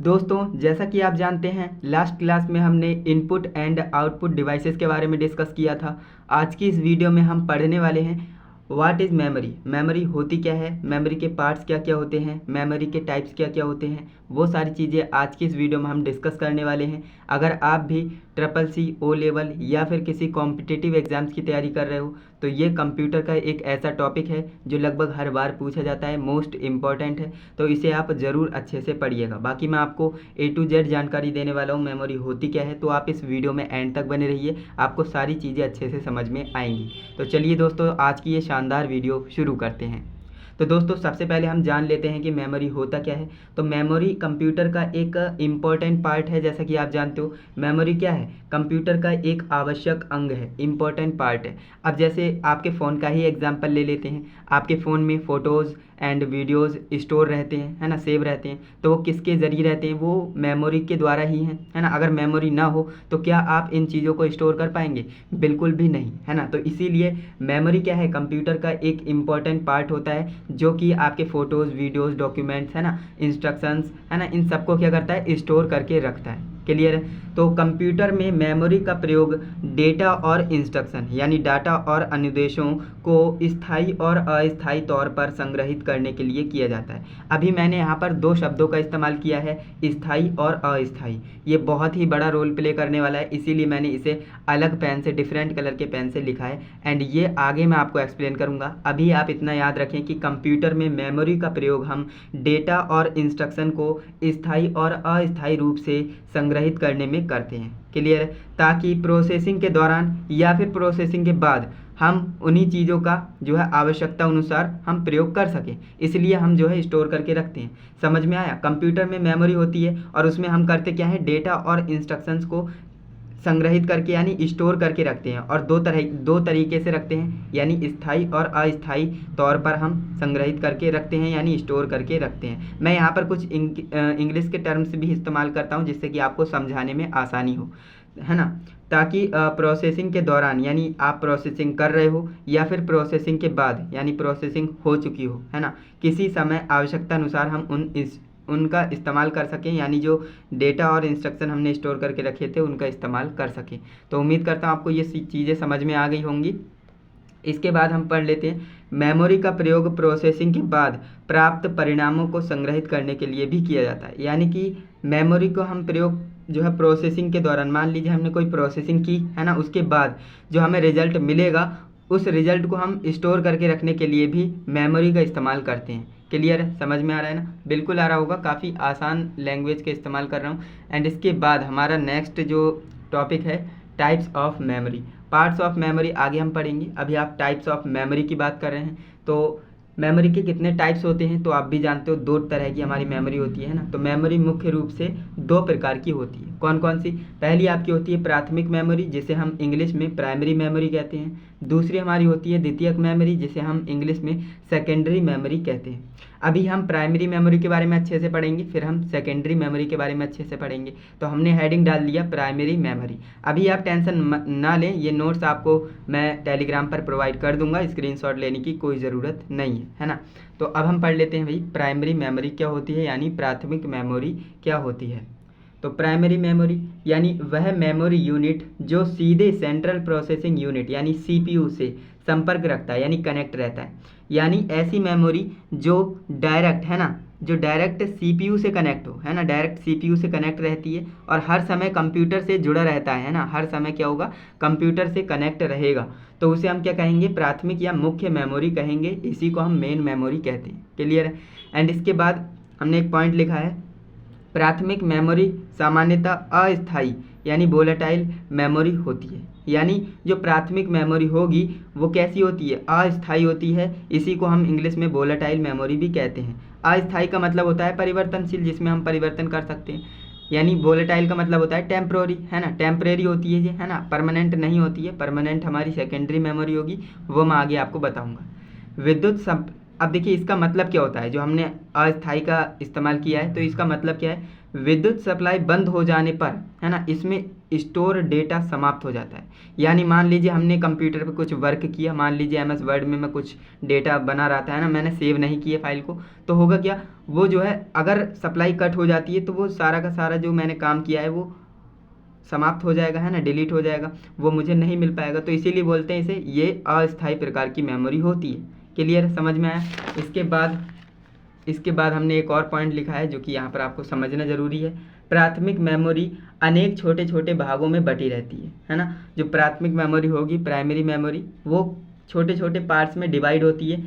दोस्तों, जैसा कि आप जानते हैं, लास्ट क्लास में हमने इनपुट एंड आउटपुट डिवाइसेस के बारे में डिस्कस किया था। आज की इस वीडियो में हम पढ़ने वाले हैं व्हाट इज़ मेमोरी। मेमोरी होती क्या है, मेमोरी के पार्ट्स क्या क्या होते हैं, मेमोरी के टाइप्स क्या क्या होते हैं, वो सारी चीज़ें आज की इस वीडियो में हम डिस्कस करने वाले हैं। अगर आप भी ट्रिपल सी, ओ लेवल या फिर किसी कॉम्पिटिटिव एग्ज़ाम्स की तैयारी कर रहे हो तो ये कंप्यूटर का एक ऐसा टॉपिक है जो लगभग हर बार पूछा जाता है, मोस्ट इम्पॉर्टेंट है, तो इसे आप ज़रूर अच्छे से पढ़िएगा। बाकी मैं आपको A to Z जानकारी देने वाला हूँ मेमोरी होती क्या है, तो आप इस वीडियो में एंड तक बने रहिए, आपको सारी चीज़ें अच्छे से समझ में आएंगी। तो चलिए दोस्तों, आज की ये शानदार वीडियो शुरू करते हैं। तो दोस्तों, सबसे पहले हम जान लेते हैं कि मेमोरी होता क्या है। तो मेमोरी कंप्यूटर का एक इम्पॉर्टेंट पार्ट है। जैसा कि आप जानते हो, मेमोरी क्या है, कंप्यूटर का एक आवश्यक अंग है, इम्पॉर्टेंट पार्ट है। अब जैसे आपके फ़ोन का ही एग्जांपल ले लेते हैं। आपके फ़ोन में फ़ोटोज़ एंड वीडियोज़ स्टोर रहते हैं, है ना, सेव रहते हैं, तो वो किसके ज़रिए रहते हैं, वो मेमोरी के द्वारा ही हैं, है ना। अगर मेमोरी ना हो तो क्या आप इन चीज़ों को स्टोर कर पाएंगे? बिल्कुल भी नहीं, है ना। तो इसीलिए मेमोरी क्या है, कंप्यूटर का एक इम्पॉर्टेंट पार्ट होता है जो कि आपके फ़ोटोज़, वीडियोज़, डॉक्यूमेंट्स, है ना, इंस्ट्रक्शंस, है ना, इन सबको क्या करता है, स्टोर करके रखता है। क्लियर है। तो कंप्यूटर में मेमोरी का प्रयोग डेटा और इंस्ट्रक्शन यानी डाटा और अनुदेशों को स्थायी और अस्थायी तौर पर संग्रहित करने के लिए किया जाता है। अभी मैंने यहाँ पर दो शब्दों का इस्तेमाल किया है, स्थायी और अस्थायी। ये बहुत ही बड़ा रोल प्ले करने वाला है, इसीलिए मैंने इसे अलग पेन से, डिफरेंट कलर के पेन से लिखा है, एंड ये आगे मैं आपको एक्सप्लेन करूँगा। अभी आप इतना याद रखें कि कंप्यूटर में मेमोरी का प्रयोग हम डेटा और इंस्ट्रक्शन को स्थायी और अस्थायी रूप से संग्रहित करने में करते हैं। क्लियर है। ताकि प्रोसेसिंग के दौरान या फिर प्रोसेसिंग के बाद हम उन्हीं चीज़ों का जो है आवश्यकता अनुसार हम प्रयोग कर सकें, इसलिए हम जो है स्टोर करके रखते हैं। समझ में आया? कंप्यूटर में मेमोरी होती है और उसमें हम करते क्या है, डेटा और इंस्ट्रक्शंस को संग्रहित करके यानी स्टोर करके रखते हैं, और दो तरीके से रखते हैं, यानी स्थायी और अस्थायी तौर पर हम संग्रहित करके रखते हैं यानी स्टोर करके रखते हैं। मैं यहाँ पर कुछ इंग्लिश के टर्म्स भी इस्तेमाल करता हूँ जिससे कि आपको समझाने में आसानी हो, है ना। ताकि प्रोसेसिंग के दौरान यानी आप प्रोसेसिंग कर रहे हो या फिर प्रोसेसिंग के बाद यानी प्रोसेसिंग हो चुकी हो, है ना, किसी समय आवश्यकता अनुसार हम उनका इस्तेमाल कर सकें, यानी जो डेटा और इंस्ट्रक्शन हमने स्टोर करके रखे थे उनका इस्तेमाल कर सकें। तो उम्मीद करता हूँ आपको ये चीज़ें समझ में आ गई होंगी। इसके बाद हम पढ़ लेते हैं, मेमोरी का प्रयोग प्रोसेसिंग के बाद प्राप्त परिणामों को संग्रहित करने के लिए भी किया जाता है। यानी कि मेमोरी को हम प्रयोग जो है प्रोसेसिंग के दौरान, मान लीजिए हमने कोई प्रोसेसिंग की, है ना, उसके बाद जो हमें रिजल्ट मिलेगा उस रिजल्ट को हम स्टोर करके रखने के लिए भी मेमोरी का इस्तेमाल करते हैं। क्लियर है? समझ में आ रहा है ना? बिल्कुल आ रहा होगा, काफ़ी आसान लैंग्वेज का इस्तेमाल कर रहा हूँ। एंड इसके बाद हमारा नेक्स्ट जो टॉपिक है, types of memory, parts of memory आगे हम पढ़ेंगे। अभी आप टाइप्स ऑफ मेमोरी की बात कर रहे हैं, तो मेमोरी के कितने टाइप्स होते हैं तो आप भी जानते हो, दो तरह की हमारी मेमोरी होती है ना। तो मेमोरी मुख्य रूप से दो प्रकार की होती है। कौन कौन सी? पहली आपकी होती है प्राथमिक मेमोरी, जिसे हम इंग्लिश में प्राइमरी मेमोरी कहते हैं। दूसरी हमारी होती है द्वितीयक मेमोरी, जिसे हम इंग्लिश में सेकेंडरी मेमोरी कहते हैं। अभी हम प्राइमरी मेमोरी के बारे में अच्छे से पढ़ेंगे, फिर हम सेकेंडरी मेमोरी के बारे में अच्छे से पढ़ेंगे। तो हमने हेडिंग डाल दिया प्राइमरी मेमोरी। अभी आप टेंशन ना लें, ये नोट्स आपको मैं टेलीग्राम पर प्रोवाइड कर दूंगा, स्क्रीनशॉट लेने की कोई ज़रूरत नहीं है ना। तो अब हम पढ़ लेते हैं भाई, प्राइमरी मेमोरी क्या होती है यानी प्राथमिक मेमोरी क्या होती है। तो प्राइमरी मेमोरी यानी वह मेमोरी यूनिट जो सीधे सेंट्रल प्रोसेसिंग यूनिट यानी सीपीयू से संपर्क रखता है यानी कनेक्ट रहता है। यानी ऐसी मेमोरी जो डायरेक्ट, है ना, जो डायरेक्ट सीपीयू से कनेक्ट हो, है ना, डायरेक्ट सीपीयू से कनेक्ट रहती है और हर समय कंप्यूटर से जुड़ा रहता है ना, हर समय क्या होगा, कंप्यूटर से कनेक्ट रहेगा। तो उसे हम क्या कहेंगे, प्राथमिक या मुख्य मेमोरी कहेंगे। इसी को हम मेन मेमोरी कहते हैं। क्लियर है? एंड इसके बाद हमने एक पॉइंट लिखा है, प्राथमिक मेमोरी सामान्यतः अस्थायी यानी वोलेटाइल मेमोरी होती है। यानी जो प्राथमिक मेमोरी होगी वो कैसी होती है, अस्थायी होती है। इसी को हम इंग्लिश में वोलेटाइल मेमोरी भी कहते हैं। अस्थायी का मतलब होता है परिवर्तनशील, जिसमें हम परिवर्तन कर सकते हैं। यानी वोलेटाइल का मतलब होता है टेम्प्रोरी, है ना, टेम्परेरी होती है ये, है ना, परमानेंट नहीं होती है। परमानेंट हमारी सेकेंडरी मेमोरी होगी, वो मैं आगे आपको बताऊँगा। अब देखिए इसका मतलब क्या होता है, जो हमने अस्थायी का इस्तेमाल किया है तो इसका मतलब क्या है, विद्युत सप्लाई बंद हो जाने पर, है ना, इसमें स्टोर डेटा समाप्त हो जाता है। यानी मान लीजिए हमने कंप्यूटर पे कुछ वर्क किया, मान लीजिए MS वर्ड में मैं कुछ डेटा बना रहा था, है ना, मैंने सेव नहीं किया फाइल को, तो होगा क्या, वो जो है अगर सप्लाई कट हो जाती है तो वो सारा का सारा जो मैंने काम किया है वो समाप्त हो जाएगा, है ना, डिलीट हो जाएगा, वो मुझे नहीं मिल पाएगा। तो इसीलिए बोलते हैं इसे ये अस्थायी प्रकार की मेमोरी होती है। क्लियर, समझ में आया। इसके बाद हमने एक और पॉइंट लिखा है जो कि यहाँ पर आपको समझना ज़रूरी है। प्राथमिक मेमोरी अनेक छोटे छोटे भागों में बटी रहती है ना। जो प्राथमिक मेमोरी होगी, प्राइमरी मेमोरी, वो छोटे छोटे पार्ट्स में डिवाइड होती है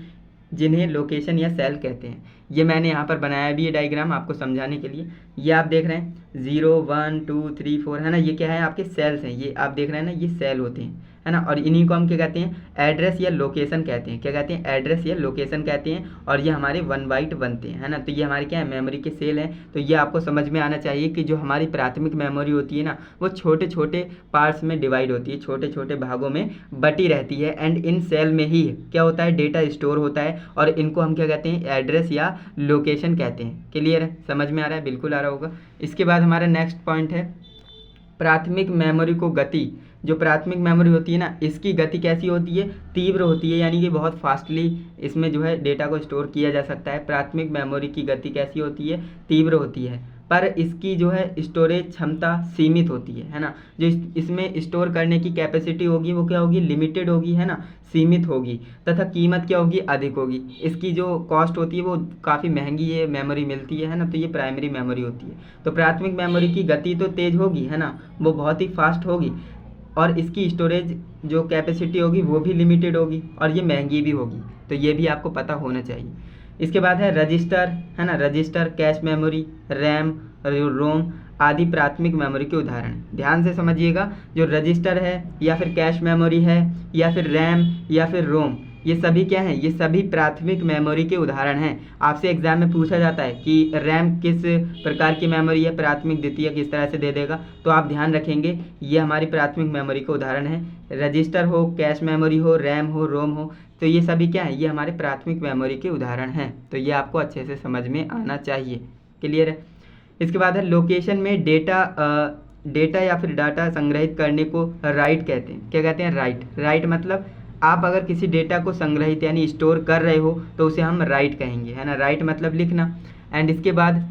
जिन्हें लोकेशन या सेल कहते हैं। ये मैंने यहाँ पर बनाया भी है डायग्राम आपको समझाने के लिए। ये आप देख रहे हैं 0 1 2 3 4, है ना, ये क्या है आपके सेल्स हैं। ये आप देख रहे हैं ना, ये सेल होते हैं, है ना। और इन्हीं को हम क्या कहते हैं, एड्रेस या लोकेशन कहते हैं। क्या कहते हैं, एड्रेस या लोकेशन कहते हैं। और ये हमारे 1 बाइट बनते हैं, है ना। तो ये हमारे क्या है, मेमोरी के सेल हैं। तो ये आपको समझ में आना चाहिए कि जो हमारी प्राथमिक मेमोरी होती है ना, वो छोटे छोटे पार्ट्स में डिवाइड होती है, छोटे छोटे भागों में बटी रहती है। एंड इन सेल में ही क्या होता है, डेटा स्टोर होता है। और इनको हम क्या कहते हैं, एड्रेस या लोकेशन कहते हैं। क्लियर है, समझ में आ रहा है, बिल्कुल आ रहा होगा। इसके बाद हमारा नेक्स्ट पॉइंट है प्राथमिक मेमोरी को गति। जो प्राथमिक मेमोरी होती है ना, इसकी गति कैसी होती है, तीव्र होती है, यानी कि बहुत फास्टली इसमें जो है डेटा को स्टोर किया जा सकता है। प्राथमिक मेमोरी की गति कैसी होती है, तीव्र होती है, पर इसकी जो है स्टोरेज क्षमता सीमित होती है ना। जो इसमें स्टोर करने की कैपेसिटी होगी वो क्या होगी, लिमिटेड होगी, है ना, सीमित होगी। तथा कीमत क्या होगी, अधिक होगी। इसकी जो कॉस्ट होती है वो काफ़ी महंगी ये मेमोरी मिलती है ना। तो ये प्राइमरी मेमोरी होती है। तो प्राथमिक मेमोरी की गति तो तेज़ होगी, है ना, वो बहुत ही फास्ट होगी। और इसकी स्टोरेज जो कैपेसिटी होगी वो भी लिमिटेड होगी, और ये महंगी भी होगी। तो ये भी आपको पता होना चाहिए। इसके बाद है रजिस्टर, है ना। रजिस्टर, कैश मेमोरी, रैम, रोम आदि प्राथमिक मेमोरी के उदाहरण। ध्यान से समझिएगा, जो रजिस्टर है या फिर कैश मेमोरी है या फिर रैम या फिर रोम, ये सभी क्या हैं, ये सभी प्राथमिक मेमोरी के उदाहरण हैं। आपसे एग्जाम में पूछा जाता है कि रैम किस प्रकार की मेमोरी है, प्राथमिक द्वितीयक किस तरह से दे देगा। तो आप ध्यान रखेंगे ये हमारी प्राथमिक मेमोरी के उदाहरण है। रजिस्टर हो, कैश मेमोरी हो, रैम हो, रोम हो, तो ये सभी क्या है, ये हमारे प्राथमिक मेमोरी के उदाहरण हैं। तो ये आपको अच्छे से समझ में आना चाहिए। क्लियर है। इसके बाद है लोकेशन में डेटा या फिर डाटा संग्रहित करने को राइट कहते हैं। क्या कहते हैं, राइट। राइट मतलब आप अगर किसी डेटा को संग्रहित यानी स्टोर कर रहे हो तो उसे हम राइट कहेंगे, है ना। राइट मतलब लिखना। एंड इसके बाद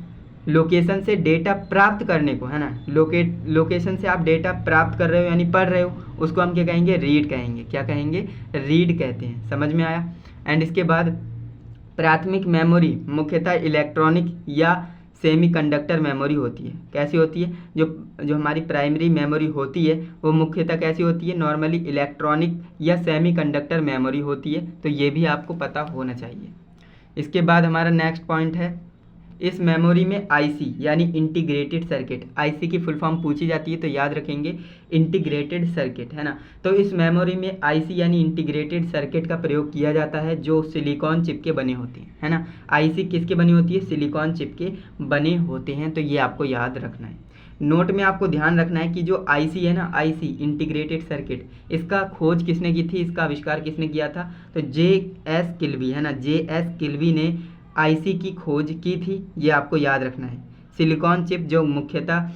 लोकेशन से डेटा प्राप्त करने को, है ना, लोकेशन से आप डेटा प्राप्त कर रहे हो यानी पढ़ रहे हो, उसको हम क्या कहेंगे, रीड कहेंगे। क्या कहेंगे, रीड कहते हैं। समझ में आया। एंड इसके बाद प्राथमिक मेमोरी मुख्यतः इलेक्ट्रॉनिक या सेमीकंडक्टर मेमोरी होती है। कैसी होती है, जो हमारी प्राइमरी मेमोरी होती है वो मुख्यतः कैसी होती है, नॉर्मली इलेक्ट्रॉनिक या सेमीकंडक्टर मेमोरी होती है। तो ये भी आपको पता होना चाहिए। इसके बाद हमारा नेक्स्ट पॉइंट है, इस मेमोरी में आईसी यानी इंटीग्रेटेड सर्किट। आईसी की फुल फॉर्म पूछी जाती है तो याद रखेंगे इंटीग्रेटेड सर्किट, है ना। तो इस मेमोरी में आईसी यानी इंटीग्रेटेड सर्किट का प्रयोग किया जाता है जो सिलिकॉन चिप के बने होते हैं, है ना। आईसी किसके बनी होती है, सिलिकॉन चिप के बने होते हैं। तो ये आपको याद रखना है। नोट में आपको ध्यान रखना है कि जो आईसी है ना, आईसी इंटीग्रेटेड सर्किट, इसका खोज किसने की थी, इसका आविष्कार किसने किया था, तो जे.एस. किल्वी, है ना। जे.एस. किल्वी ने आईसी की खोज की थी, ये आपको याद रखना है। सिलिकॉन चिप जो मुख्यतः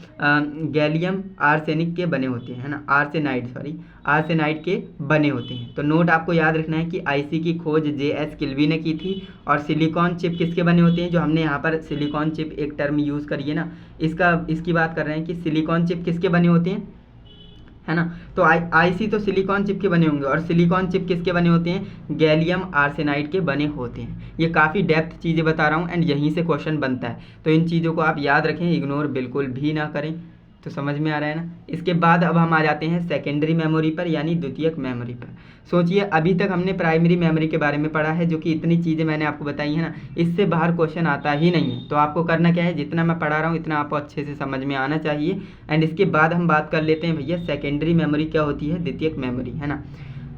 गैलियम आर्सेनिक के बने होते हैं, है ना, आर्सेनाइड के बने होते हैं। तो नोट आपको याद रखना है कि आईसी की खोज जे.एस. किल्वी ने की थी। और सिलिकॉन चिप किसके बने होते हैं, जो हमने यहाँ पर सिलिकॉन चिप एक टर्म यूज़ करी है ना, इसकी बात कर रहे हैं कि सिलिकॉन चिप किसके बने होते हैं, है ना। तो आईसी तो सिलिकॉन चिप के बने होंगे, और सिलिकॉन चिप किसके बने होते हैं, गैलियम आर्सेनाइड के बने होते हैं। ये काफ़ी डेप्थ चीज़ें बता रहा हूँ एंड यहीं से क्वेश्चन बनता है। तो इन चीज़ों को आप याद रखें, इग्नोर बिल्कुल भी ना करें। तो समझ में आ रहा है ना। इसके बाद अब हम आ जाते हैं सेकेंडरी मेमोरी पर यानी द्वितीयक मेमोरी पर। सोचिए अभी तक हमने प्राइमरी मेमोरी के बारे में पढ़ा है, जो कि इतनी चीज़ें मैंने आपको बताई है ना, इससे बाहर क्वेश्चन आता ही नहीं है। तो आपको करना क्या है, जितना मैं पढ़ा रहा हूँ इतना आपको अच्छे से समझ में आना चाहिए। एंड इसके बाद हम बात कर लेते हैं भैया सेकेंडरी मेमोरी क्या होती है, द्वितीयक मेमोरी, है ना।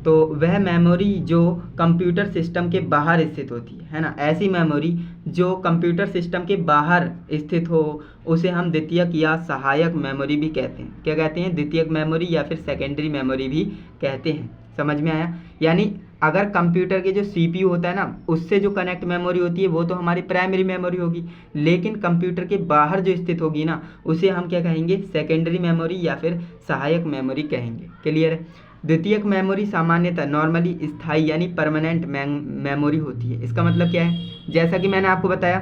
तो वह मेमोरी जो कंप्यूटर सिस्टम के बाहर स्थित होती है ना। ऐसी मेमोरी जो कंप्यूटर सिस्टम के बाहर स्थित हो उसे हम द्वितीयक या सहायक मेमोरी भी कहते हैं। क्या कहते हैं, द्वितीयक मेमोरी या फिर सेकेंडरी मेमोरी भी कहते हैं। समझ में आया। यानी अगर कंप्यूटर के जो सीपीयू होता है ना, उससे जो कनेक्ट मेमोरी होती है वो तो हमारी प्राइमरी मेमोरी होगी, लेकिन कंप्यूटर के बाहर जो स्थित होगी ना, उसे हम क्या कहेंगे, सेकेंडरी मेमोरी या फिर सहायक मेमोरी कहेंगे। क्लियर है। द्वितीयक मेमोरी सामान्यतः नॉर्मली स्थायी यानी परमानेंट मेमोरी होती है। इसका मतलब क्या है, जैसा कि मैंने आपको बताया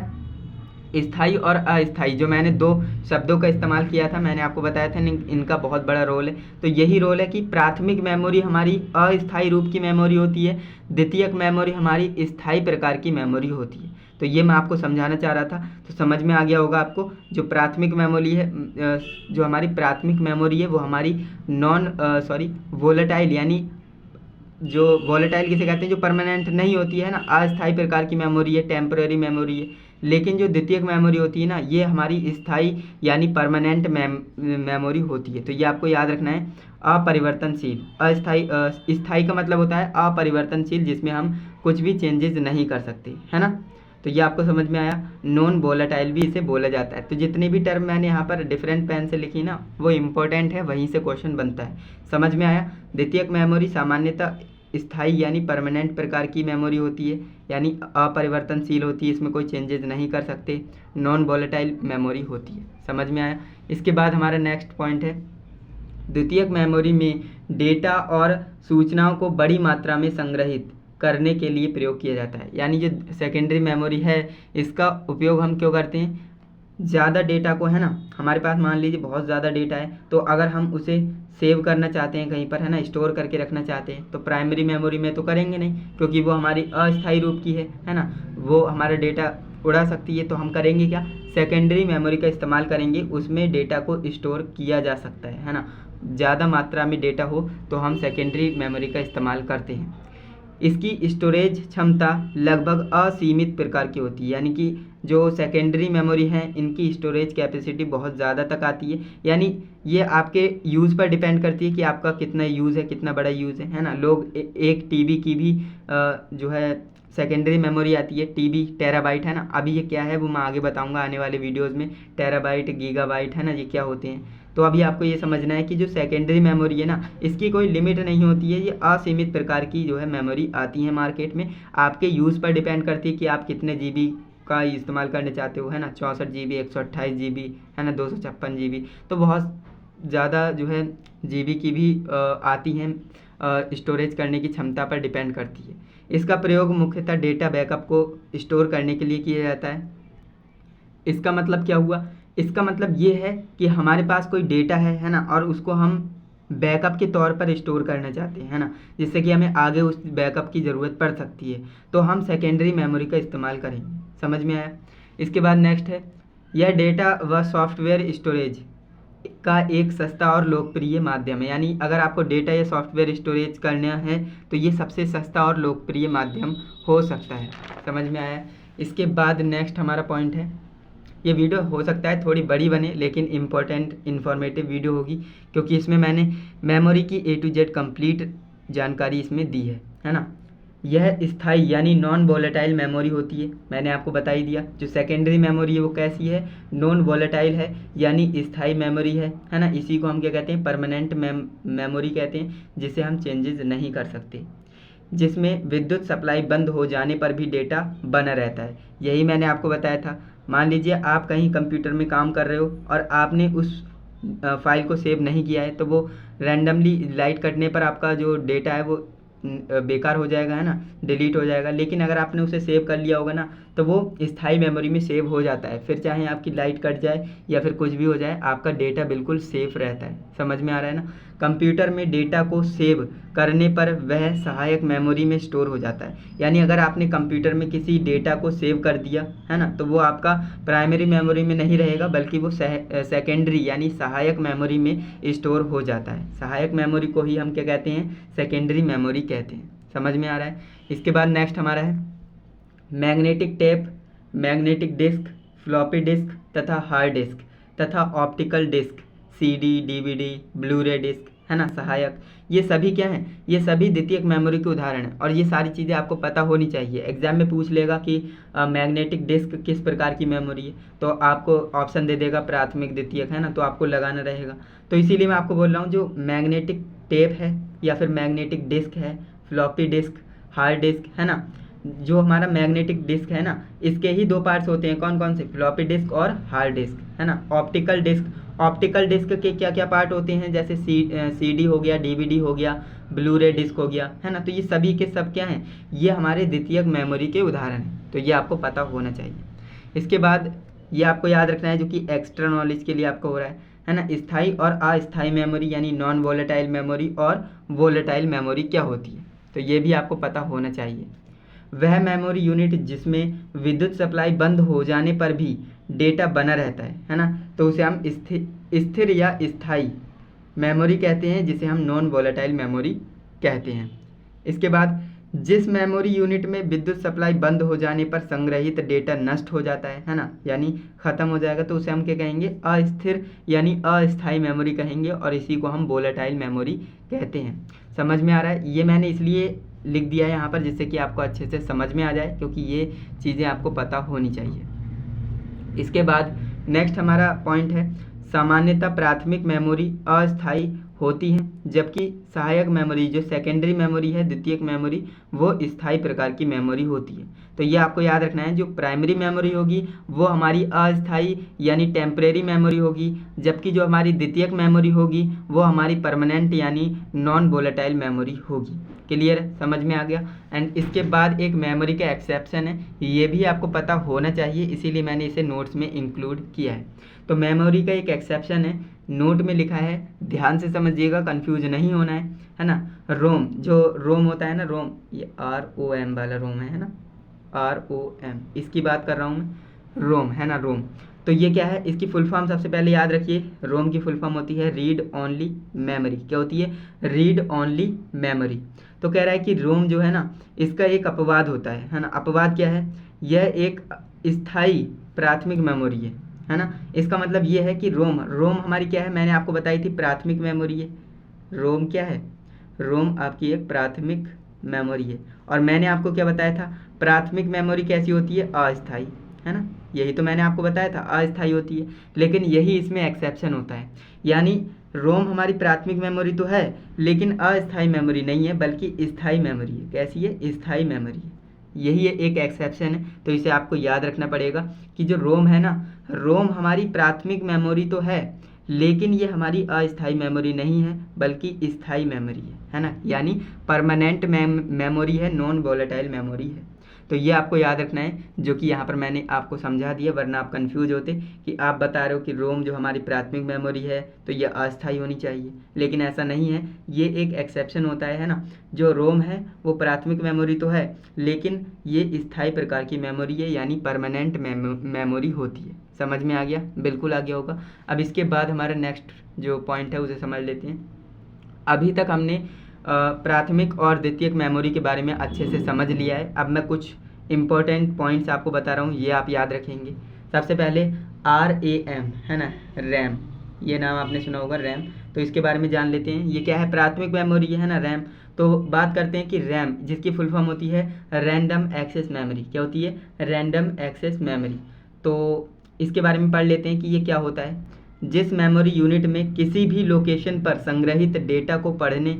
स्थायी और अस्थायी, जो मैंने दो शब्दों का इस्तेमाल किया था, मैंने आपको बताया था इनका बहुत बड़ा रोल है। तो यही रोल है कि प्राथमिक मेमोरी हमारी अस्थायी रूप की मेमोरी होती है, द्वितीयक मेमोरी हमारी स्थायी प्रकार की मेमोरी होती है। तो ये मैं आपको समझाना चाह रहा था, तो समझ में आ गया होगा आपको। जो प्राथमिक मेमोरी है, जो हमारी प्राथमिक मेमोरी है वो हमारी वोलेटाइल, यानी जो वॉलेटाइल किसे कहते हैं, जो परमानेंट नहीं होती है ना, अस्थायी प्रकार की मेमोरी है, टेम्पररी मेमोरी है। लेकिन जो द्वितीयक मेमोरी होती है ना, ये हमारी स्थायी यानी परमानेंट मेमोरी होती है। तो ये आपको याद रखना है। अपरिवर्तनशील, अस्थायी, स्थायी का मतलब होता है अपरिवर्तनशील, जिसमें हम कुछ भी चेंजेस नहीं कर सकते, है ना। तो ये आपको समझ में आया। नॉन वोलेटाइल भी इसे बोला जाता है। तो जितनी भी टर्म मैंने यहाँ पर डिफरेंट पेन से लिखी ना, वो इम्पोर्टेंट है, वहीं से क्वेश्चन बनता है। समझ में आया। द्वितीयक मेमोरी सामान्यतः स्थायी यानी परमानेंट प्रकार की मेमोरी होती है, यानी अपरिवर्तनशील होती है, इसमें कोई चेंजेस नहीं कर सकते। नॉन वोलेटाइल मेमोरी होती है। समझ में आया। इसके बाद हमारा नेक्स्ट पॉइंट है, द्वितीयक मेमोरी में डेटा और सूचनाओं को बड़ी मात्रा में संग्रहित करने के लिए प्रयोग किया जाता है। यानी जो सेकेंडरी मेमोरी है, इसका उपयोग हम क्यों करते हैं, ज़्यादा डेटा को, है ना, हमारे पास मान लीजिए बहुत ज़्यादा डेटा है, तो अगर हम उसे सेव करना चाहते हैं कहीं पर, है ना, स्टोर करके रखना चाहते हैं, तो प्राइमरी मेमोरी में तो करेंगे नहीं, क्योंकि वो हमारी अस्थायी रूप की है ना, वो हमारा डेटा उड़ा सकती है। तो हम करेंगे क्या, सेकेंडरी मेमोरी का इस्तेमाल करेंगे, उसमें डेटा को स्टोर किया जा सकता है ना। ज़्यादा मात्रा में डेटा हो तो हम सेकेंडरी मेमोरी का इस्तेमाल करते हैं। इसकी स्टोरेज क्षमता लगभग असीमित प्रकार की होती है, यानी कि जो सेकेंडरी मेमोरी है, इनकी स्टोरेज कैपेसिटी बहुत ज़्यादा तक आती है। यानी ये आपके यूज़ पर डिपेंड करती है कि आपका कितना यूज़ है, कितना बड़ा यूज़ है ना। लोग एक टीबी की भी जो है सेकेंडरी मेमोरी आती है, टीबी टेराबाइट, है ना। अभी ये क्या है वो मैं आगे बताऊंगा आने वाले वीडियोज़ में, टेराबाइट, गीगाबाइट, है ना, ये क्या होते हैं। तो अभी आपको ये समझना है कि जो सेकेंडरी मेमोरी है ना, इसकी कोई लिमिट नहीं होती है, ये असीमित प्रकार की जो है मेमोरी आती है मार्केट में। आपके यूज़ पर डिपेंड करती है कि आप कितने जीबी का इस्तेमाल करना चाहते हो, है ना। 64 GB, 128 GB, है ना, 256 GB, तो बहुत ज़्यादा जो है जीबी की भी आती हैं, स्टोरेज करने की क्षमता पर डिपेंड करती है। इसका प्रयोग मुख्यतः डेटा बैकअप को स्टोर करने के लिए किया जाता है। इसका मतलब क्या हुआ, इसका मतलब ये है कि हमारे पास कोई डेटा है ना, और उसको हम बैकअप के तौर पर स्टोर करना चाहते हैं, है ना, जिससे कि हमें आगे उस बैकअप की ज़रूरत पड़ सकती है, तो हम सेकेंडरी मेमोरी का इस्तेमाल करेंगे। समझ में आया। इसके बाद नेक्स्ट है, यह डेटा व सॉफ्टवेयर स्टोरेज का एक सस्ता और लोकप्रिय माध्यम है। यानी अगर आपको डेटा या सॉफ्टवेयर स्टोरेज करना है तो ये सबसे सस्ता और लोकप्रिय माध्यम हो सकता है। समझ में आया। इसके बाद नेक्स्ट हमारा पॉइंट है, ये वीडियो हो सकता है थोड़ी बड़ी बने, लेकिन इम्पोर्टेंट इन्फॉर्मेटिव वीडियो होगी, क्योंकि इसमें मैंने मेमोरी की A to Z कंप्लीट जानकारी इसमें दी है ना। यह स्थायी यानी नॉन वोलेटाइल मेमोरी होती है, मैंने आपको बता ही दिया। जो सेकेंडरी मेमोरी है वो कैसी है, नॉन वोलेटाइल है, यानी स्थायी मेमोरी है ना। इसी को हम क्या कहते हैं, परमानेंट मेमोरी कहते हैं, जिसे हम चेंजेस नहीं कर सकते, जिसमें विद्युत सप्लाई बंद हो जाने पर भी डेटा बना रहता है। यही मैंने आपको बताया था। मान लीजिए आप कहीं कंप्यूटर में काम कर रहे हो और आपने उस फाइल को सेव नहीं किया है, तो वो रैंडमली लाइट कटने पर आपका जो डेटा है वो बेकार हो जाएगा, है ना, डिलीट हो जाएगा। लेकिन अगर आपने उसे सेव कर लिया होगा ना, तो वो स्थायी मेमोरी में सेव हो जाता है। फिर चाहे आपकी लाइट कट जाए या फिर कुछ भी हो जाए, आपका डेटा बिल्कुल सेफ रहता है। समझ में आ रहा है ना। कंप्यूटर में डेटा को सेव करने पर वह सहायक मेमोरी में स्टोर हो जाता है। यानी अगर आपने कंप्यूटर में किसी डेटा को सेव कर दिया है ना, तो वो आपका प्राइमरी मेमोरी में नहीं रहेगा, बल्कि वो सेकेंडरी यानी सहायक मेमोरी में स्टोर हो जाता है। सहायक मेमोरी को ही हम क्या कहते हैं, सेकेंडरी मेमोरी कहते हैं। समझ में आ रहा है। इसके बाद नेक्स्ट हमारा है magnetic tape, magnetic disk, floppy disk तथा हार्ड डिस्क तथा optical disk, CD, DVD, Blu ray disk, है ना, सहायक। ये सभी क्या हैं, ये सभी द्वितीयक मेमोरी के उदाहरण हैं, और ये सारी चीज़ें आपको पता होनी चाहिए। एग्जाम में पूछ लेगा कि मैग्नेटिक डिस्क किस प्रकार की मेमोरी है, तो आपको ऑप्शन दे देगा प्राथमिक, द्वितीयक, है ना, तो आपको लगाना रहेगा। तो इसीलिए मैं आपको बोल रहा हूँ, जो मैग्नेटिक टेप है या फिर मैग्नेटिक डिस्क है, फ्लॉपी डिस्क, हार्ड डिस्क, है ना, जो हमारा मैग्नेटिक डिस्क है ना, इसके ही दो पार्ट्स होते हैं। कौन कौन से, फ्लॉपी डिस्क और हार्ड डिस्क, है ना। ऑप्टिकल डिस्क, ऑप्टिकल डिस्क के क्या क्या पार्ट होते हैं, जैसे CD हो गया, DVD हो गया, ब्लूरे डिस्क हो गया, है ना। तो ये सभी के सब क्या हैं, ये हमारे द्वितीयक मेमोरी के उदाहरण हैं। तो ये आपको पता होना चाहिए। इसके बाद ये आपको याद रखना है, जो कि एक्स्ट्रा नॉलेज के लिए आपको हो रहा है ना। स्थाई और अस्थाई मेमोरी यानी नॉन वोलेटाइल मेमोरी और वोलेटाइल मेमोरी क्या होती है, तो ये भी आपको पता होना चाहिए। वह मेमोरी यूनिट जिसमें विद्युत सप्लाई बंद हो जाने पर भी डेटा बना रहता है ना, तो उसे हम स्थिर या स्थाई मेमोरी कहते हैं, जिसे हम नॉन वोलेटाइल मेमोरी कहते हैं। इसके बाद जिस मेमोरी यूनिट में विद्युत सप्लाई बंद हो जाने पर संग्रहित डेटा नष्ट हो जाता है ना, यानी ख़त्म हो जाएगा, तो उसे हम क्या कहेंगे, अस्थिर यानी अस्थाई मेमोरी कहेंगे, और इसी को हम वोलेटाइल मेमोरी कहते हैं। समझ में आ रहा है? ये मैंने इसलिए लिख दिया है यहाँ पर जिससे कि आपको अच्छे से समझ में आ जाए, क्योंकि ये चीज़ें आपको पता होनी चाहिए। इसके बाद नेक्स्ट हमारा पॉइंट है, सामान्यतः प्राथमिक मेमोरी अस्थाई होती हैं, जबकि सहायक मेमोरी जो सेकेंडरी मेमोरी है, द्वितीयक मेमोरी, वो स्थायी प्रकार की मेमोरी होती है। तो ये आपको याद रखना है, जो प्राइमरी मेमोरी होगी वो हमारी अस्थाई यानी टेम्परेरी मेमोरी होगी, जबकि जो हमारी द्वितीयक मेमोरी होगी वो हमारी परमानेंट यानी नॉन वोलेटाइल मेमोरी होगी। क्लियर है? समझ में आ गया। एंड इसके बाद एक मेमोरी का एक्सेप्शन है, ये भी आपको पता होना चाहिए, इसीलिए मैंने इसे नोट्स में इंक्लूड किया है। तो मेमोरी का एक एक्सेप्शन है, नोट में लिखा है, ध्यान से समझिएगा, कंफ्यूज नहीं होना है ना। रोम, जो रोम होता है ना, रोम, ये ROM वाला रोम है ना, ROM, इसकी बात कर रहा हूँ मैं, रोम है ना, रोम। तो ये क्या है, इसकी फुल फॉर्म सबसे पहले याद रखिए, रोम की फुल फॉर्म होती है रीड ओनली मेमोरी। क्या होती है? Read only memory. तो कह रहा है कि रोम जो है ना, इसका एक अपवाद होता है ना। अपवाद क्या है? यह एक स्थायी प्राथमिक मेमोरी है ना। इसका मतलब ये है कि रोम हमारी क्या है, मैंने आपको बताई थी प्राथमिक मेमोरी है। रोम क्या है? रोम आपकी एक प्राथमिक मेमोरी है। और मैंने आपको क्या बताया था, प्राथमिक मेमोरी कैसी होती है? अस्थाई, है ना। यही तो मैंने आपको बताया था, अस्थाई होती है। लेकिन यही इसमें एक्सेप्शन होता है, यानी रोम हमारी प्राथमिक मेमोरी तो है, लेकिन अस्थाई मेमोरी नहीं है, बल्कि स्थाई मेमोरी है। कैसी है? स्थाई मेमोरी है। यही एक एक्सेप्शन है। तो इसे आपको याद रखना पड़ेगा कि जो रोम है ना, रोम हमारी प्राथमिक मेमोरी तो है, लेकिन ये हमारी अस्थाई मेमोरी नहीं है, बल्कि स्थाई मेमोरी है ना। यानी परमानेंट मेमोरी है, नॉन वोलेटाइल मेमोरी है। तो ये आपको याद रखना है, जो कि यहाँ पर मैंने आपको समझा दिया, वरना आप कंफ्यूज होते कि आप बता रहे हो कि रोम जो हमारी प्राथमिक मेमोरी है तो ये अस्थाई होनी चाहिए, लेकिन ऐसा नहीं है। ये एक एक्सेप्शन होता है ना। जो रोम है वो प्राथमिक मेमोरी तो है, लेकिन ये स्थायी प्रकार की मेमोरी है, यानी परमानेंट मेमोरी होती है। समझ में आ गया? बिल्कुल आ गया होगा। अब इसके बाद हमारा नेक्स्ट जो पॉइंट है उसे समझ लेते हैं। अभी तक हमने प्राथमिक और द्वितीयक मेमोरी के बारे में अच्छे से समझ लिया है। अब मैं कुछ इम्पोर्टेंट पॉइंट्स आपको बता रहा हूँ, ये आप याद रखेंगे। सबसे पहले RAM है ना, रैम, ये नाम आपने सुना होगा, रैम। तो इसके बारे में जान लेते हैं, ये क्या है? प्राथमिक मेमोरी है ना, रैम। तो बात करते हैं कि रैम, जिसकी फुल फॉर्म होती है रैंडम एक्सेस मेमोरी। क्या होती है? Random access memory. तो इसके बारे में पढ़ लेते हैं कि ये क्या होता है। जिस मेमोरी यूनिट में किसी भी लोकेशन पर संग्रहित डेटा को पढ़ने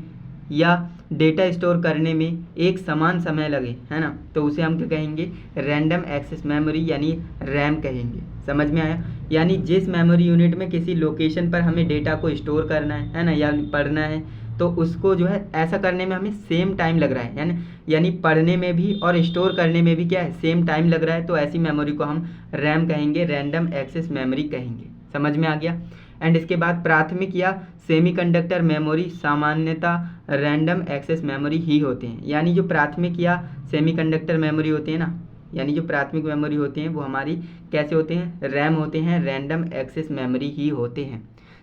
या डेटा स्टोर करने में एक समान समय लगे, है ना, तो उसे हम क्या कहेंगे? रैंडम एक्सेस मेमोरी यानी रैम कहेंगे। समझ में आया? यानी जिस मेमोरी यूनिट में किसी लोकेशन पर हमें डेटा को स्टोर करना है ना, या पढ़ना है, तो उसको जो है ऐसा करने में हमें सेम टाइम लग रहा है, यानी पढ़ने में भी और स्टोर करने में भी क्या है? सेम टाइम लग रहा है। तो ऐसी मेमोरी को हम रैम कहेंगे, रैंडम एक्सेस मेमोरी कहेंगे। समझ में आ गया? एंड इसके बाद प्राथमिक या सेमीकंडक्टर मेमोरी सामान्यतः रैंडम एक्सेस मेमोरी ही होते हैं। यानी जो प्राथमिक या सेमीकंडक्टर मेमोरी होते हैं ना, यानी जो प्राथमिक मेमोरी होते हैं वो हमारी कैसे होते हैं? रैम होते हैं, रैंडम एक्सेस मेमोरी ही होते हैं।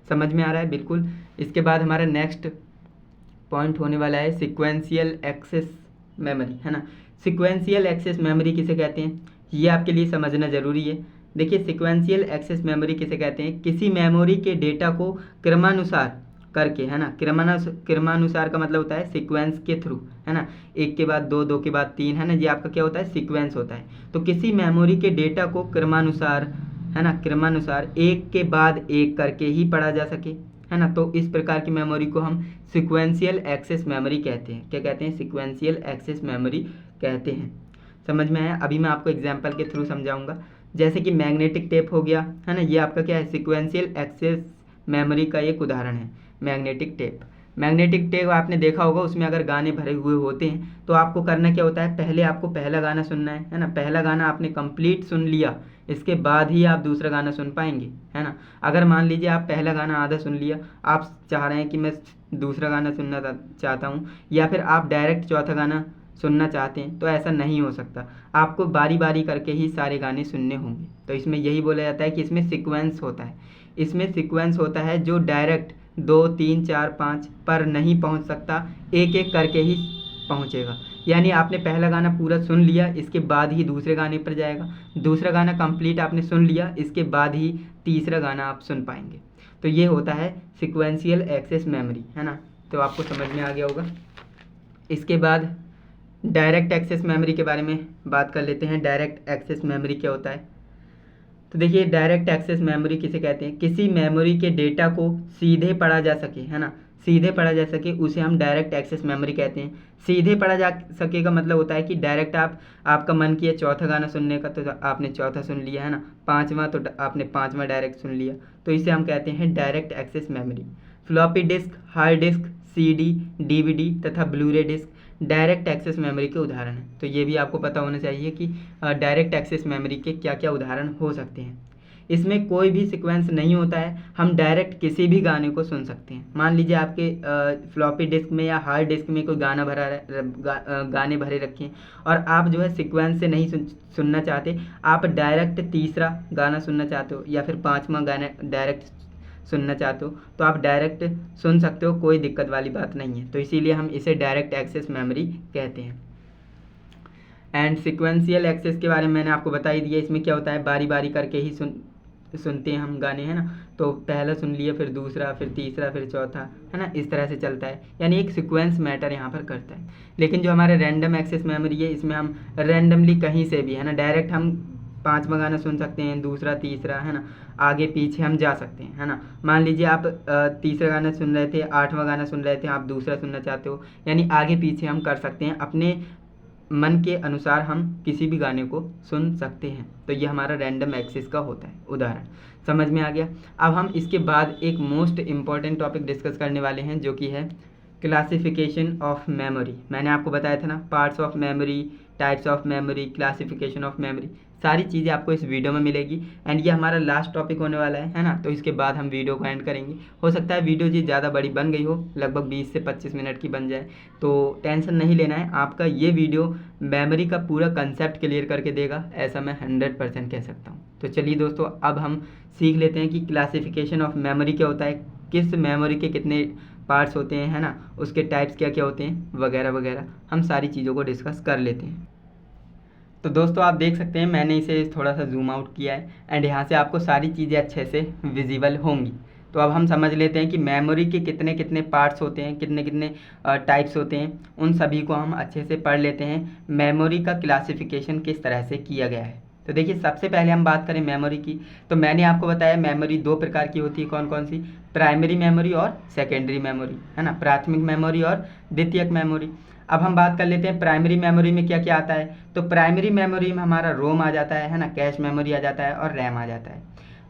समझ में आ रहा है? बिल्कुल। इसके बाद हमारा नेक्स्ट पॉइंट होने वाला है सिक्वेंशियल एक्सेस मेमोरी, है ना। सिक्वेंशियल एक्सेस मेमोरी किसे कहते हैं, ये आपके लिए समझना ज़रूरी है। देखिए, सिक्वेंशियल एक्सेस मेमोरी किसे कहते हैं? किसी मेमोरी के डेटा को क्रमानुसार करके, है ना, क्रमानुसार का मतलब होता है सीक्वेंस के थ्रू, है ना, एक के बाद दो, दो के बाद तीन, है ना, ये आपका क्या होता है? सीक्वेंस होता है। तो किसी मेमोरी के डेटा को क्रमानुसार, है ना, क्रमानुसार एक के बाद एक करके ही पढ़ा जा सके, है ना, तो इस प्रकार की मेमोरी को हम सिक्वेंशियल एक्सेस मेमोरी कहते हैं। क्या कहते हैं? सिक्वेंशियल एक्सेस मेमोरी कहते हैं। समझ में आया? अभी मैं आपको एग्जाम्पल के थ्रू समझाऊंगा। जैसे कि मैग्नेटिक टेप हो गया, है ना, ये आपका क्या है? सिक्वेंशियल एक्सेस मेमोरी का एक उदाहरण है, मैग्नेटिक टेप। मैग्नेटिक टेप आपने देखा होगा, उसमें अगर गाने भरे हुए होते हैं तो आपको करना क्या होता है, पहले आपको पहला गाना सुनना है ना। पहला गाना आपने कंप्लीट सुन लिया, इसके बाद ही आप दूसरा गाना सुन पाएंगे, है ना। अगर मान लीजिए आप पहला गाना आधा सुन लिया, आप चाह रहे हैं कि मैं दूसरा गाना सुनना चाहता हूँ, या फिर आप डायरेक्ट चौथा गाना सुनना चाहते हैं, तो ऐसा नहीं हो सकता। आपको बारी बारी करके ही सारे गाने सुनने होंगे। तो इसमें यही बोला जाता है कि इसमें सीक्वेंस होता है। इसमें सीक्वेंस होता है जो डायरेक्ट 2 3 4 5 पर नहीं पहुंच सकता, एक एक करके ही पहुंचेगा। यानी आपने पहला गाना पूरा सुन लिया, इसके बाद ही दूसरे गाने पर जाएगा। दूसरा गाना कंप्लीट आपने सुन लिया, इसके बाद ही तीसरा गाना आप सुन पाएंगे। तो ये होता है सिक्वेंशियल एक्सेस मेमोरी, है ना। तो आपको समझ में आ गया होगा। इसके बाद डायरेक्ट एक्सेस मेमोरी के बारे में बात कर लेते हैं। डायरेक्ट एक्सेस मेमोरी क्या होता है? तो देखिए, डायरेक्ट एक्सेस मेमोरी किसे कहते हैं? किसी मेमोरी के डेटा को सीधे पढ़ा जा सके, है ना, सीधे पढ़ा जा सके, उसे हम डायरेक्ट एक्सेस मेमोरी कहते हैं। सीधे पढ़ा जा सके का मतलब होता है कि डायरेक्ट आपका मन किया चौथा गाना सुनने का, तो आपने चौथा सुन लिया, है ना। पाँचवा तो आपने पाँचवा डायरेक्ट सुन लिया, तो इसे हम कहते हैं direct access memory. Floppy disk, hard disk, CD, DVD तथा Blu-ray disk direct access memory के उदाहरण हैं। तो ये भी आपको पता होना चाहिए कि डायरेक्ट एक्सेस मेमोरी के क्या क्या उदाहरण हो सकते हैं। इसमें कोई भी सीक्वेंस नहीं होता है, हम डायरेक्ट किसी भी गाने को सुन सकते हैं। मान लीजिए आपके फ्लॉपी डिस्क में या हार्ड डिस्क में कोई गाना गाने भरे रखे हैं, और आप जो है सीक्वेंस से नहीं सुनना चाहते, आप डायरेक्ट तीसरा गाना सुनना चाहते हो या फिर पाँचवा गाना डायरेक्ट सुनना चाहते हो, तो आप डायरेक्ट सुन सकते हो, कोई दिक्कत वाली बात नहीं है। तो इसीलिए हम इसे डायरेक्ट एक्सेस मेमोरी कहते हैं। एंड सिक्वेंशियल एक्सेस के बारे में मैंने आपको बता ही दिया। इसमें क्या होता है, बारी बारी करके ही सुनते हैं हम गाने, है ना। तो पहला सुन लिया, फिर दूसरा, फिर तीसरा, फिर चौथा, है ना, इस तरह से चलता है। यानी एक सीक्वेंस मैटर यहाँ पर करता है। लेकिन जो हमारे रैंडम एक्सेस मेमोरी है, इसमें हम रैंडमली कहीं से भी, है ना, डायरेक्ट हम पाँचवा गाना सुन सकते हैं, दूसरा, तीसरा, है ना, आगे पीछे हम जा सकते हैं, है ना। मान लीजिए आप तीसरा गाना सुन रहे थे, आठवां गाना सुन रहे थे, आप दूसरा सुनना चाहते हो, यानी आगे पीछे हम कर सकते हैं, अपने मन के अनुसार हम किसी भी गाने को सुन सकते हैं। तो ये हमारा रैंडम एक्सेस का होता है उदाहरण। समझ में आ गया। अब हम इसके बाद एक मोस्ट इम्पॉर्टेंट टॉपिक डिस्कस करने वाले हैं, जो कि है क्लासिफिकेशन ऑफ मेमोरी। मैंने आपको बताया था ना, parts of memory, types of memory, classification of memory, सारी चीज़ें आपको इस वीडियो में मिलेगी। एंड ये हमारा लास्ट टॉपिक होने वाला है ना। तो इसके बाद हम वीडियो को एंड करेंगे। हो सकता है वीडियो जी ज़्यादा बड़ी बन गई हो, लगभग 20 से 25 मिनट की बन जाए, तो टेंशन नहीं लेना है। आपका ये वीडियो मेमोरी का पूरा कंसेप्ट क्लियर करके देगा, ऐसा मैं 100% कह सकता हूँ। तो चलिए दोस्तों, अब हम सीख लेते हैं कि क्लासिफिकेशन ऑफ मेमोरी क्या होता है, किस मेमोरी के कितने पार्ट्स होते हैं, है ना, उसके टाइप्स क्या क्या होते हैं, वगैरह वगैरह, हम सारी चीज़ों को डिस्कस कर लेते हैं। तो दोस्तों आप देख सकते हैं, मैंने इसे थोड़ा सा जूम आउट किया है, एंड यहाँ से आपको सारी चीज़ें अच्छे से विजिबल होंगी। तो अब हम समझ लेते हैं कि मेमोरी के कितने कितने पार्ट्स होते हैं, कितने कितने टाइप्स होते हैं। उन सभी को हम अच्छे से पढ़ लेते हैं, मेमोरी का क्लासिफिकेशन किस तरह से किया गया है। तो देखिए, सबसे पहले हम बात करें मेमोरी की, तो मैंने आपको बताया मेमोरी दो प्रकार की होती है। कौन कौन सी? प्राइमरी मेमोरी और सेकेंडरी मेमोरी, है ना, प्राथमिक मेमोरी और द्वितीयक मेमोरी। अब हम बात कर लेते हैं प्राइमरी मेमोरी में क्या क्या आता है। तो प्राइमरी मेमोरी में हमारा रोम आ जाता है ना, कैश मेमोरी आ जाता है, और रैम आ जाता है।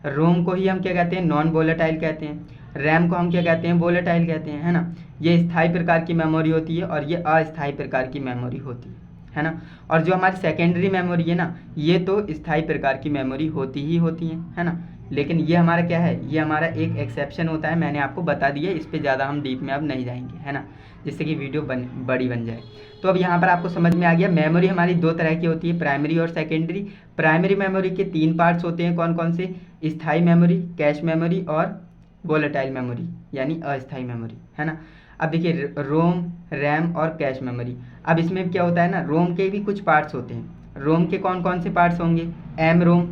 रोम को ही हम क्या कहते हैं, नॉन वोलेटाइल कहते हैं। रैम को हम क्या कहते हैं, वोलेटाइल कहते हैं, है ना। ये स्थायी प्रकार की मेमोरी होती है और ये अस्थायी प्रकार की मेमोरी होती है ना। और जो हमारी सेकेंडरी मेमोरी है ना, ये तो स्थायी प्रकार की मेमोरी होती ही होती है ना। लेकिन ये हमारा क्या है, ये हमारा एक एक्सेप्शन होता है, मैंने आपको बता दिया, इस पर ज़्यादा हम डीप में अब नहीं जाएंगे, है ना, जिससे कि वीडियो बड़ी बन जाए। तो अब यहाँ पर आपको समझ में आ गया, मेमोरी हमारी दो तरह की होती है, प्राइमरी और सेकेंडरी। प्राइमरी मेमोरी के 3 पार्ट्स होते हैं, कौन कौन से? स्थायी मेमोरी, कैश मेमोरी और वोलेटाइल मेमोरी यानी अस्थायी मेमोरी, है ना। अब देखिए, रोम, रैम और कैश मेमोरी। अब इसमें क्या होता है ना, रोम के भी कुछ पार्ट्स होते हैं। रोम के कौन कौन से पार्ट्स होंगे? एम रोम,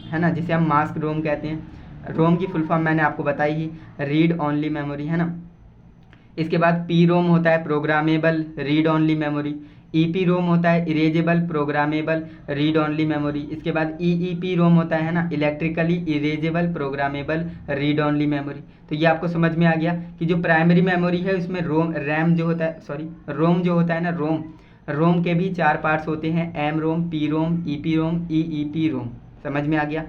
है ना, जिसे हम मास्क रोम कहते हैं। रोम की फुल फॉर्म मैंने आपको बताई ही, रीड ओनली मेमोरी, है ना। इसके बाद पी रोम होता है programmable read only memory. EPROM होता है erasable programmable read only memory. इसके बाद ईईपी रोम होता है ना, electrically erasable programmable read only memory. तो ये आपको समझ में आ गया कि जो प्राइमरी मेमोरी है उसमें रोम जो होता है ना, रोम के भी 4 पार्ट्स होते हैं, एम रोम, पी रोम, ईपी रोम, ईईपी रोम। समझ में आ गया।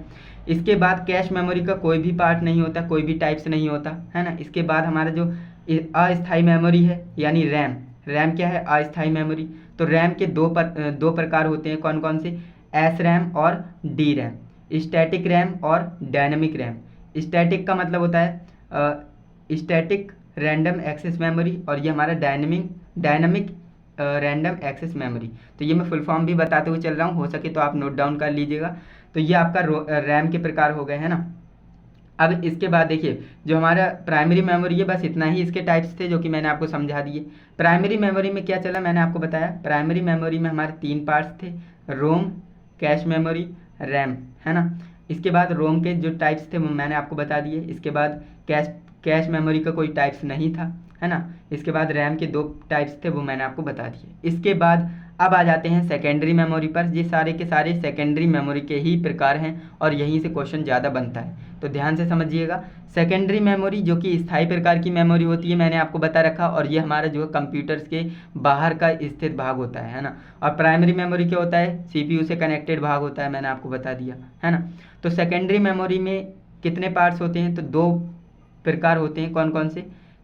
इसके बाद कैश मेमोरी का कोई भी पार्ट नहीं होता, कोई भी टाइप्स नहीं होता, है ना। इसके बाद हमारा जो अस्थायी मेमोरी है यानी रैम। रैम क्या है? अस्थायी मेमोरी। तो रैम के दो प्रकार होते हैं, कौन कौन से? एस रैम और डी रैम, स्टैटिक रैम और डायनामिक रैम। स्टैटिक का मतलब होता है स्टैटिक रैंडम एक्सेस मेमोरी, और ये हमारा डायनामिक रैंडम एक्सेस मेमोरी। तो ये मैं फुल फॉर्म भी बताते हुए चल रहा हूँ, हो सके तो आप नोट डाउन कर लीजिएगा। तो ये आपका रैम के प्रकार हो गए, है ना। अब इसके बाद देखिए, जो हमारा प्राइमरी मेमोरी है, बस इतना ही इसके टाइप्स थे जो कि मैंने आपको समझा दिए। प्राइमरी मेमोरी में क्या चला, मैंने आपको बताया। प्राइमरी मेमोरी में हमारे 3 पार्ट्स थे, रोम, कैश मेमोरी, रैम, है ना। इसके बाद रोम के जो टाइप्स थे वो मैंने आपको बता दिए। इसके बाद कैश मेमोरी का कोई टाइप्स नहीं था, है ना। इसके बाद रैम के 2 टाइप्स थे वो मैंने आपको बता दिए। इसके बाद अब आ जाते हैं सेकेंडरी मेमोरी पर। ये सारे के सारे सेकेंडरी मेमोरी के ही प्रकार हैं और यहीं से क्वेश्चन ज़्यादा बनता है, तो ध्यान से समझिएगा। सेकेंडरी मेमोरी जो कि स्थायी प्रकार की मेमोरी होती है, मैंने आपको बता रखा, और ये हमारा जो है कंप्यूटर्स के बाहर का स्थित भाग होता है ना। और प्राइमरी मेमोरी क्या होता है? सीपीयू से कनेक्टेड भाग होता है, मैंने आपको बता दिया, है ना। तो सेकेंडरी मेमोरी में कितने पार्ट्स होते हैं? तो 2 प्रकार होते हैं, कौन कौन से?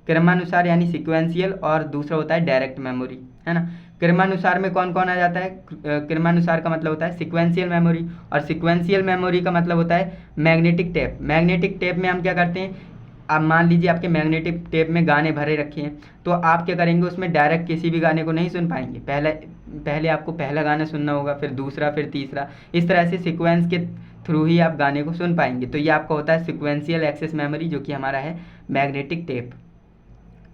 क्रमानुसार यानी सिक्वेंशियल, और दूसरा होता है डायरेक्ट मेमोरी, है ना। क्रमानुसार में कौन कौन आ जाता है? क्रमानुसार का मतलब होता है सिक्वेंशियल मेमोरी, और सिक्वेंशियल मेमोरी का मतलब होता है मैग्नेटिक टेप। मैग्नेटिक टेप में हम क्या करते हैं, आप मान लीजिए आपके मैग्नेटिक टेप में गाने भरे रखे हैं, तो आप क्या करेंगे, उसमें डायरेक्ट किसी भी गाने को नहीं सुन पाएंगे। पहले आपको पहला गाना सुनना होगा, फिर दूसरा, फिर तीसरा, इस तरह से सिक्वेंस के थ्रू ही आप गाने को सुन पाएंगे। तो ये आपका होता है सिक्वेंशियल एक्सेस मेमोरी, जो कि हमारा है मैग्नेटिक टेप।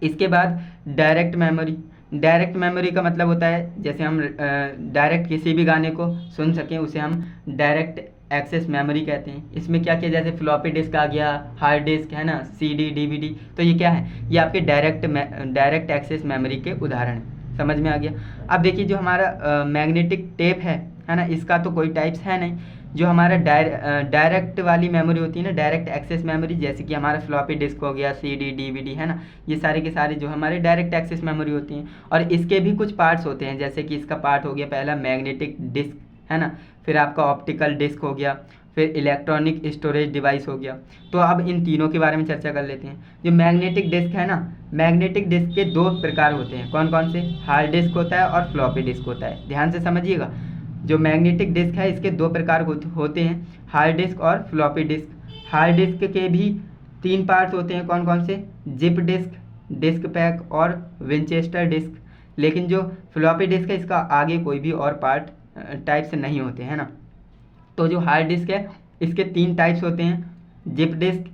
इसके बाद डायरेक्ट मेमोरी। डायरेक्ट मेमोरी का मतलब होता है जैसे हम डायरेक्ट किसी भी गाने को सुन सकें, उसे हम डायरेक्ट एक्सेस मेमोरी कहते हैं। इसमें क्या किया, जैसे फ्लॉपी डिस्क आ गया, हार्ड डिस्क, है ना, सीडी, डीवीडी, तो ये क्या है? ये आपके डायरेक्ट एक्सेस मेमोरी के उदाहरण हैं। समझ में आ गया। अब देखिए, जो हमारा मैग्नेटिक टेप है ना, इसका तो कोई टाइप्स है नहीं। जो हमारा डायरेक्ट वाली मेमोरी होती है ना, डायरेक्ट एक्सेस मेमोरी, जैसे कि हमारा फ्लॉपी डिस्क हो गया, सीडी, डीवीडी, है ना, ये सारे के सारे जो हमारे डायरेक्ट एक्सेस मेमोरी होती हैं। और इसके भी कुछ पार्ट्स होते हैं, जैसे कि इसका पार्ट हो गया पहला मैग्नेटिक डिस्क, है ना, फिर आपका ऑप्टिकल डिस्क हो गया, फिर इलेक्ट्रॉनिक स्टोरेज डिवाइस हो गया। तो अब इन तीनों के बारे में चर्चा कर लेते हैं। जो मैग्नेटिक डिस्क है ना, मैग्नेटिक डिस्क के 2 प्रकार होते हैं, कौन कौन से? हार्ड डिस्क होता है और फ्लॉपी डिस्क होता है। ध्यान से समझिएगा। जो मैग्नेटिक डिस्क है, इसके 2 प्रकार होते हैं, हार्ड डिस्क और फ्लॉपी डिस्क। हार्ड डिस्क के भी 3 पार्ट्स होते हैं, कौन कौन से? जिप डिस्क, डिस्क पैक और विंचेस्टर डिस्क। लेकिन जो फ्लॉपी डिस्क है, इसका आगे कोई भी और पार्ट टाइप्स नहीं होते हैं ना। तो जो हार्ड डिस्क है, इसके 3 टाइप्स होते हैं, जिप डिस्क,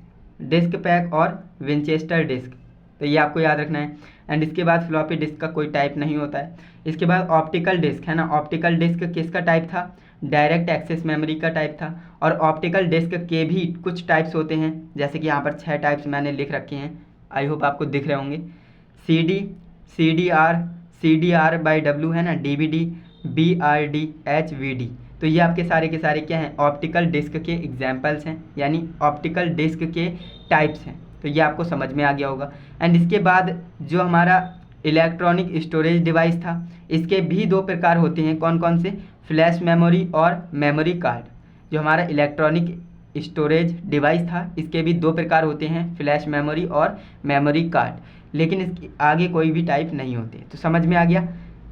डिस्क पैक और विंचेस्टर डिस्क। तो ये आपको याद रखना है। एंड इसके बाद फ्लॉपी डिस्क का कोई टाइप नहीं होता है। इसके बाद ऑप्टिकल डिस्क, है ना। ऑप्टिकल डिस्क किसका टाइप था? डायरेक्ट एक्सेस मेमोरी का टाइप था। और ऑप्टिकल डिस्क के भी कुछ टाइप्स होते हैं, जैसे कि यहाँ पर 6 टाइप्स मैंने लिख रखे हैं, आई होप आपको दिख रहे होंगे। CD, CDR/W, है ना, DVD, BRD, HVD। तो ये आपके सारे के सारे क्या हैं? ऑप्टिकल डिस्क के एग्जाम्पल्स हैं, यानी ऑप्टिकल डिस्क के टाइप्स हैं। तो ये आपको समझ में आ गया होगा। एंड इसके बाद जो हमारा इलेक्ट्रॉनिक स्टोरेज डिवाइस था, इसके भी 2 प्रकार होते हैं, कौन कौन से? फ्लैश मेमोरी और मेमोरी कार्ड। जो हमारा इलेक्ट्रॉनिक स्टोरेज डिवाइस था, इसके भी 2 प्रकार होते हैं, फ्लैश मेमोरी और मेमोरी कार्ड। लेकिन इसके आगे कोई भी टाइप नहीं होते। तो समझ में आ गया।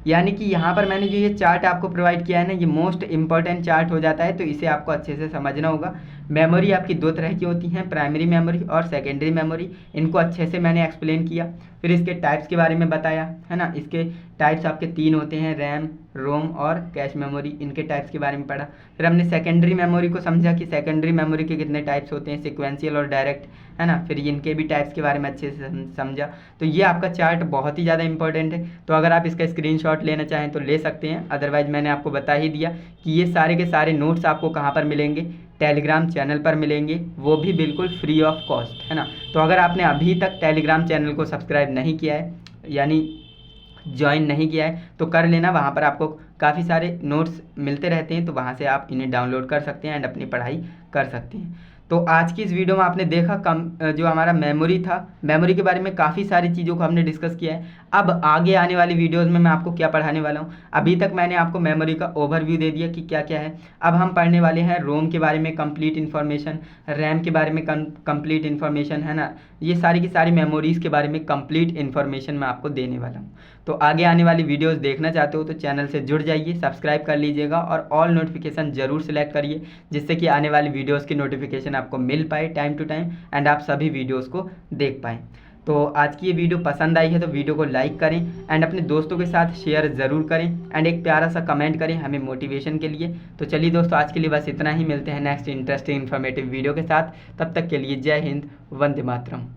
यानी कि यहाँ पर मैंने जो ये चार्ट आपको प्रोवाइड किया है ना, ये मोस्ट इंपॉर्टेंट चार्ट हो जाता है, तो इसे आपको अच्छे से समझना होगा। मेमोरी आपकी 2 तरह की होती हैं, प्राइमरी मेमोरी और सेकेंडरी मेमोरी। इनको अच्छे से मैंने एक्सप्लेन किया। फिर इसके टाइप्स के बारे में बताया, है ना। इसके टाइप्स आपके 3 होते हैं, रैम, रोम और कैश मेमोरी। इनके टाइप्स के बारे में पढ़ा। फिर हमने सेकेंडरी मेमोरी को समझा कि सेकेंडरी मेमोरी के कितने टाइप्स होते हैं, सिक्वेंशियल और डायरेक्ट, है ना। फिर इनके भी टाइप्स के बारे में अच्छे से समझा। तो ये आपका चार्ट बहुत ही ज़्यादा इंपॉर्टेंट है। तो अगर आप इसका स्क्रीनशॉट लेना चाहें तो ले सकते हैं, अदरवाइज मैंने आपको बता ही दिया कि ये सारे के सारे नोट्स आपको कहाँ पर मिलेंगे, टेलीग्राम चैनल पर मिलेंगे, वो भी बिल्कुल फ्री ऑफ कॉस्ट, है ना। तो अगर आपने अभी तक टेलीग्राम चैनल को सब्सक्राइब नहीं किया है, यानी ज्वाइन नहीं किया है, तो कर लेना। वहाँ पर आपको काफ़ी सारे नोट्स मिलते रहते हैं, तो वहाँ से आप इन्हें डाउनलोड कर सकते हैं एंड अपनी पढ़ाई कर सकते हैं। तो आज की इस वीडियो में आपने देखा जो हमारा मेमोरी था, मेमोरी के बारे में काफ़ी सारी चीज़ों को हमने डिस्कस किया है। अब आगे आने वाली वीडियोस में मैं आपको क्या पढ़ाने वाला हूँ। अभी तक मैंने आपको मेमोरी का ओवरव्यू दे दिया कि क्या क्या है। अब हम पढ़ने वाले हैं रोम के बारे में कंप्लीट इन्फॉर्मेशन, रैम के बारे में कंप्लीट इन्फॉर्मेशन, है ना। ये सारी की सारी मेमोरीज़ के बारे में कंप्लीट इन्फॉर्मेशन मैं आपको देने वाला हूँ। तो आगे आने वाली वीडियोस देखना चाहते हो तो चैनल से जुड़ जाइए, सब्सक्राइब कर लीजिएगा और ऑल नोटिफिकेशन ज़रूर सेलेक्ट करिए, जिससे कि आने वाली वीडियोस की नोटिफिकेशन आपको मिल पाए टाइम टू टाइम एंड आप सभी वीडियोस को देख पाएँ। तो आज की ये वीडियो पसंद आई है तो वीडियो को लाइक करें एंड अपने दोस्तों के साथ शेयर ज़रूर करें एंड एक प्यारा सा कमेंट करें हमें मोटिवेशन के लिए। तो चलिए दोस्तों, आज के लिए बस इतना ही। मिलते हैं नेक्स्ट इंटरेस्टिंग इन्फॉर्मेटिव वीडियो के साथ। तब तक के लिए जय हिंद, वंदे मातरम।